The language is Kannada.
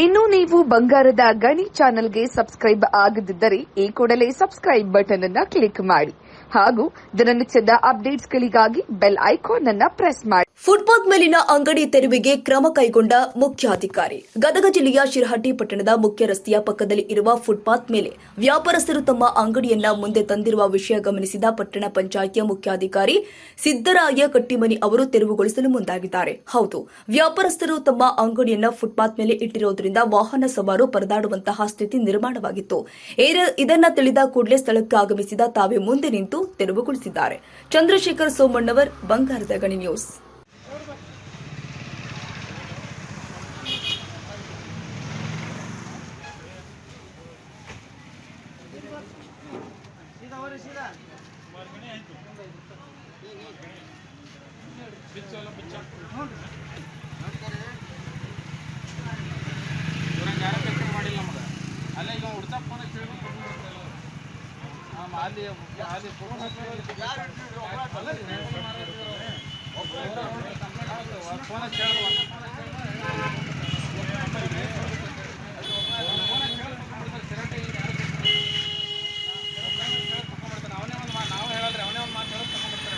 ಇನ್ನು ನೀವು ಬಂಗಾರದ ಗಣಿ ಚಾನೆಲ್ಗೆ ಸಬ್ಸ್ಕ್ರೈಬ್ ಆಗದಿದ್ದರೆ ಈ ಕೂಡಲೇ ಸಬ್ಸ್ಕ್ರೈಬ್ ಬಟನ್ ಅನ್ನು ಕ್ಲಿಕ್ ಮಾಡಿ ಹಾಗೂ ದಿನನಿತ್ಯದ ಅಪ್ಡೇಟ್ಸ್ಗಳಿಗಾಗಿ ಬೆಲ್ ಐಕಾನ್ ಅನ್ನು ಪ್ರೆಸ್ ಮಾಡಿ. ಫುಟ್ಪಾತ್ ಮೇಲಿನ ಅಂಗಡಿ ತೆರವಿಗೆ ಕ್ರಮ ಕೈಗೊಂಡ ಮುಖ್ಯಾಧಿಕಾರಿ. ಗದಗ ಜಿಲ್ಲೆಯ ಶಿರಹಟ್ಟಿ ಪಟ್ಟಣದ ಮುಖ್ಯ ರಸ್ತೆಯ ಪಕ್ಕದಲ್ಲಿ ಇರುವ ಫುಟ್ಪಾತ್ ಮೇಲೆ ವ್ಯಾಪಾರಸ್ಥರು ತಮ್ಮ ಅಂಗಡಿಯನ್ನ ಮುಂದೆ ತಂದಿರುವ ವಿಷಯ ಗಮನಿಸಿದ ಪಟ್ಟಣ ಪಂಚಾಯಿತಿಯ ಮುಖ್ಯಾಧಿಕಾರಿ ಸಿದ್ದರಾಯ ಕಟ್ಟಿಮನಿ ಅವರು ತೆರವುಗೊಳಿಸಲು ಮುಂದಾಗಿದ್ದಾರೆ. ಹೌದು, ವ್ಯಾಪಾರಸ್ಥರು ತಮ್ಮ ಅಂಗಡಿಯನ್ನ ಫುಟ್ಪಾತ್ ಮೇಲೆ ಇಟ್ಟಿರುವುದರಿಂದ ವಾಹನ ಸವಾರು ಪರದಾಡುವಂತಹ ಸ್ಥಿತಿ ನಿರ್ಮಾಣವಾಗಿತ್ತು. ಇದನ್ನ ತಿಳಿದ ಕೂಡಲೇ ಸ್ಥಳಕ್ಕೆ ಆಗಮಿಸಿದ ತಾವೇ ಮುಂದೆ ನಿಂತು ತೆರವುಗೊಳಿಸಿದ್ದಾರೆ. ಚಂದ್ರಶೇಖರ್ ಸೋಮಣ್ಣವರ್, ಬಂಗಾರದ ಗಣಿ ನ್ಯೂಸ್. ಅಲ್ಲ ಈಗ ಹುಡ್ತಾ ಫೋನ್ ಅಲ್ಲಿ ಫೋನ್ ನಾವು ಹೇಳಿದ್ರೆ ಅವನೇ ಒಂದು ಮಾತು ಹೇಳೋದು ತಗೊಂಡ್ಬರ್ತಾರೆ.